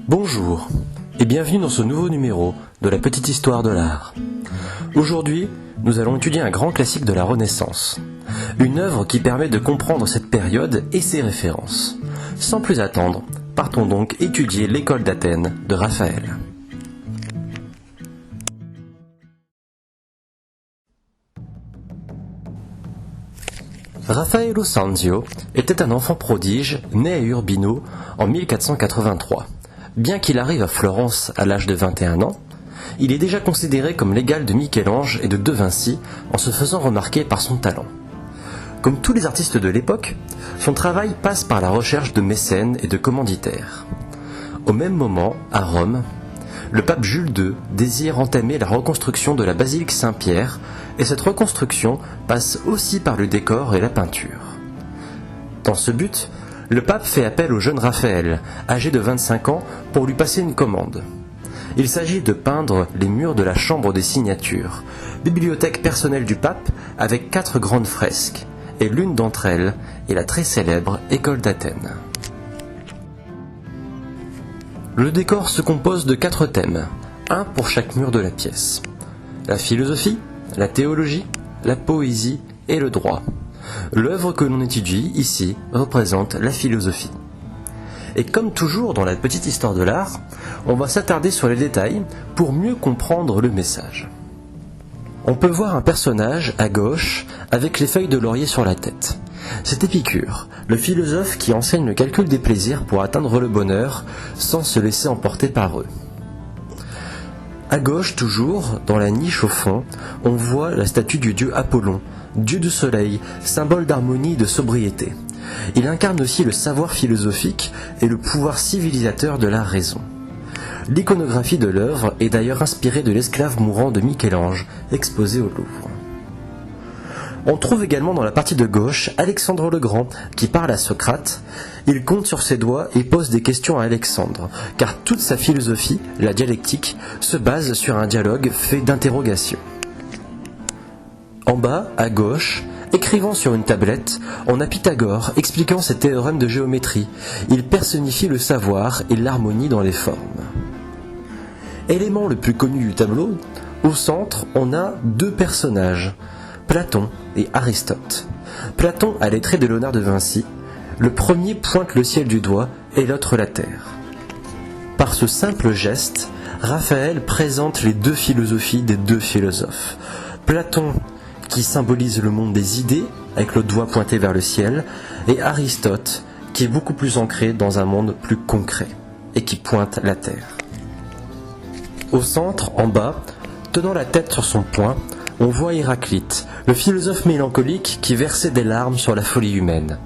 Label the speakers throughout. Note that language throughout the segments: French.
Speaker 1: Bonjour et bienvenue dans ce nouveau numéro de la petite histoire de l'art. Aujourd'hui, nous allons étudier un grand classique de la Renaissance, une œuvre qui permet de comprendre cette période et ses références. Sans plus attendre, partons donc étudier l'école d'Athènes de Raphaël. Raffaello Sanzio était un enfant prodige né à Urbino en 1483. Bien qu'il arrive à Florence à l'âge de 21 ans, il est déjà considéré comme l'égal de Michel-Ange et de De Vinci en se faisant remarquer par son talent. Comme tous les artistes de l'époque, son travail passe par la recherche de mécènes et de commanditaires. Au même moment, à Rome, le pape Jules II désire entamer la reconstruction de la basilique Saint-Pierre, et cette reconstruction passe aussi par le décor et la peinture. Dans ce but, le pape fait appel au jeune Raphaël, âgé de 25 ans, pour lui passer une commande. Il s'agit de peindre les murs de la chambre des signatures, bibliothèque personnelle du pape avec 4 grandes fresques, et l'une d'entre elles est la très célèbre École d'Athènes. Le décor se compose de 4 thèmes, un pour chaque mur de la pièce. La philosophie, la théologie, la poésie et le droit. L'œuvre que l'on étudie ici représente la philosophie. Et comme toujours dans la petite histoire de l'art, on va s'attarder sur les détails pour mieux comprendre le message. On peut voir un personnage à gauche avec les feuilles de laurier sur la tête. C'est Épicure, le philosophe qui enseigne le calcul des plaisirs pour atteindre le bonheur sans se laisser emporter par eux. À gauche toujours, dans la niche au fond, on voit la statue du dieu Apollon, dieu du soleil, symbole d'harmonie et de sobriété. Il incarne aussi le savoir philosophique et le pouvoir civilisateur de la raison. L'iconographie de l'œuvre est d'ailleurs inspirée de l'esclave mourant de Michel-Ange, exposé au Louvre. On trouve également dans la partie de gauche Alexandre le Grand qui parle à Socrate. Il compte sur ses doigts et pose des questions à Alexandre, car toute sa philosophie, la dialectique, se base sur un dialogue fait d'interrogations. En bas, à gauche, écrivant sur une tablette, on a Pythagore expliquant ses théorèmes de géométrie. Il personnifie le savoir et l'harmonie dans les formes. Élément le plus connu du tableau, au centre, on a 2 personnages, Platon et Aristote. Platon a les traits de Léonard de Vinci. Le premier pointe le ciel du doigt et l'autre la terre. Par ce simple geste, Raphaël présente les 2 philosophies des 2 philosophes. Platon qui symbolise le monde des idées avec le doigt pointé vers le ciel, et Aristote qui est beaucoup plus ancré dans un monde plus concret et qui pointe la terre. Au centre, en bas, tenant la tête sur son poing, on voit Héraclite, le philosophe mélancolique qui versait des larmes sur la folie humaine.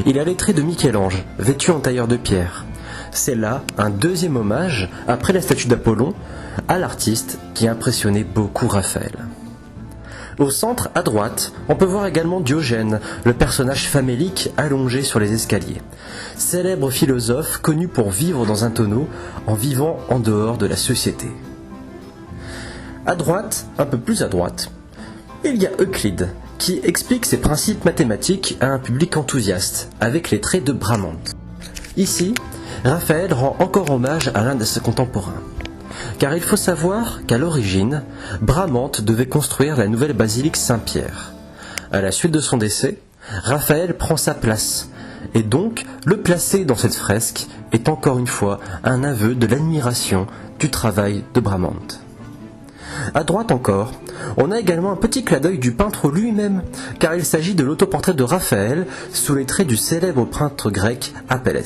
Speaker 1: Il a les traits de Michel-Ange, vêtu en tailleur de pierre. C'est là un deuxième hommage, après la statue d'Apollon, à l'artiste qui impressionnait beaucoup Raphaël. Au centre, à droite, on peut voir également Diogène, le personnage famélique allongé sur les escaliers. Célèbre philosophe connu pour vivre dans un tonneau en vivant en dehors de la société. À droite, un peu plus à droite, il y a Euclide, qui explique ses principes mathématiques à un public enthousiaste, avec les traits de Bramante. Ici, Raphaël rend encore hommage à l'un de ses contemporains. Car il faut savoir qu'à l'origine, Bramante devait construire la nouvelle basilique Saint-Pierre. À la suite de son décès, Raphaël prend sa place, et donc le placer dans cette fresque est encore une fois un aveu de l'admiration du travail de Bramante. À droite encore, on a également un petit clin d'œil du peintre lui-même, car il s'agit de l'autoportrait de Raphaël sous les traits du célèbre peintre grec Apelles.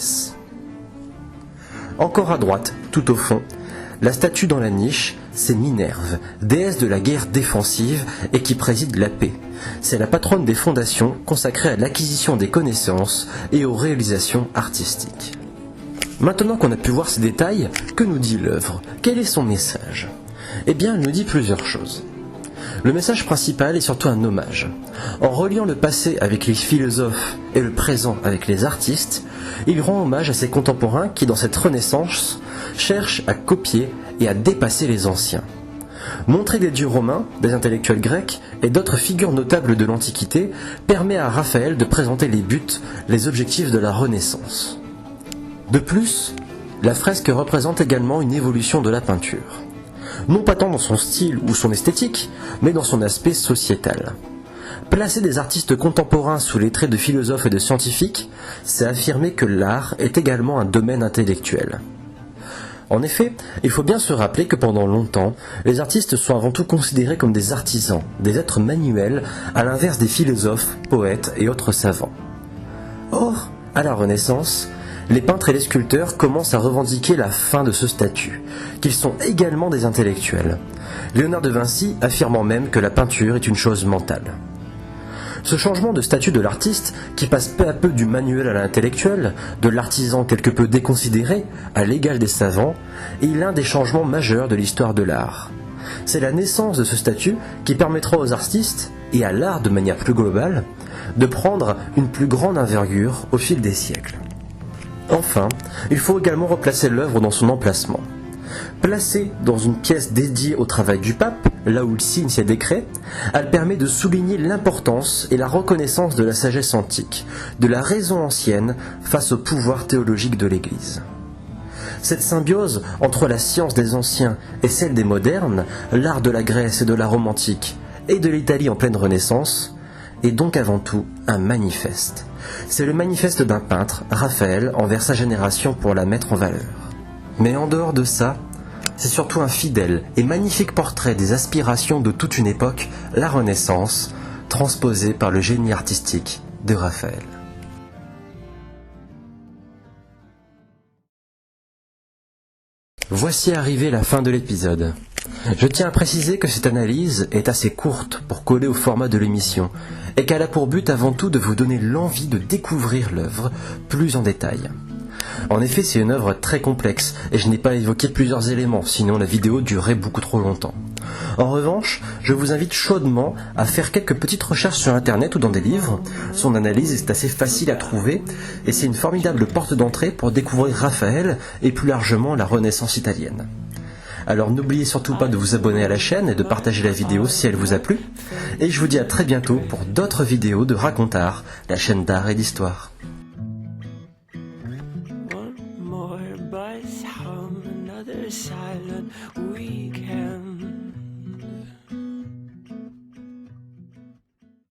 Speaker 1: Encore à droite, tout au fond, la statue dans la niche, c'est Minerve, déesse de la guerre défensive et qui préside la paix. C'est la patronne des fondations consacrées à l'acquisition des connaissances et aux réalisations artistiques. Maintenant qu'on a pu voir ces détails, que nous dit l'œuvre? Quel est son message? Eh bien, elle nous dit plusieurs choses. Le message principal est surtout un hommage. En reliant le passé avec les philosophes et le présent avec les artistes, il rend hommage à ses contemporains qui, dans cette renaissance, cherchent à copier et à dépasser les anciens. Montrer des dieux romains, des intellectuels grecs et d'autres figures notables de l'Antiquité permet à Raphaël de présenter les buts, les objectifs de la Renaissance. De plus, La fresque représente également une évolution de la peinture. Non pas tant dans son style ou son esthétique, mais dans son aspect sociétal. Placer des artistes contemporains sous les traits de philosophes et de scientifiques, c'est affirmer que l'art est également un domaine intellectuel. En effet, il faut bien se rappeler que pendant longtemps, les artistes sont avant tout considérés comme des artisans, des êtres manuels, à l'inverse des philosophes, poètes et autres savants. Or, à la Renaissance, les peintres et les sculpteurs commencent à revendiquer la fin de ce statut, qu'ils sont également des intellectuels, Léonard de Vinci affirmant même que la peinture est une chose mentale. Ce changement de statut de l'artiste, qui passe peu à peu du manuel à l'intellectuel, de l'artisan quelque peu déconsidéré à l'égal des savants, est l'un des changements majeurs de l'histoire de l'art. C'est la naissance de ce statut qui permettra aux artistes, et à l'art de manière plus globale, de prendre une plus grande envergure au fil des siècles. Enfin, il faut également replacer l'œuvre dans son emplacement. Placée dans une pièce dédiée au travail du pape, là où il signe ses décrets, elle permet de souligner l'importance et la reconnaissance de la sagesse antique, de la raison ancienne face au pouvoir théologique de l'Église. Cette symbiose entre la science des anciens et celle des modernes, l'art de la Grèce et de la Rome antique, et de l'Italie en pleine Renaissance, est donc avant tout un manifeste. C'est le manifeste d'un peintre, Raphaël, envers sa génération pour la mettre en valeur. Mais en dehors de ça, c'est surtout un fidèle et magnifique portrait des aspirations de toute une époque, la Renaissance, transposé par le génie artistique de Raphaël. Voici arrivé la fin de l'épisode. Je tiens à préciser que cette analyse est assez courte pour coller au format de l'émission et qu'elle a pour but avant tout de vous donner l'envie de découvrir l'œuvre plus en détail. En effet, c'est une œuvre très complexe et je n'ai pas évoqué plusieurs éléments, sinon la vidéo durerait beaucoup trop longtemps. En revanche, je vous invite chaudement à faire quelques petites recherches sur internet ou dans des livres. Son analyse est assez facile à trouver et c'est une formidable porte d'entrée pour découvrir Raphaël et plus largement la Renaissance italienne. Alors n'oubliez surtout pas de vous abonner à la chaîne et de partager la vidéo si elle vous a plu. Et je vous dis à très bientôt pour d'autres vidéos de Racontart, la chaîne d'art et d'histoire. Silent weekend.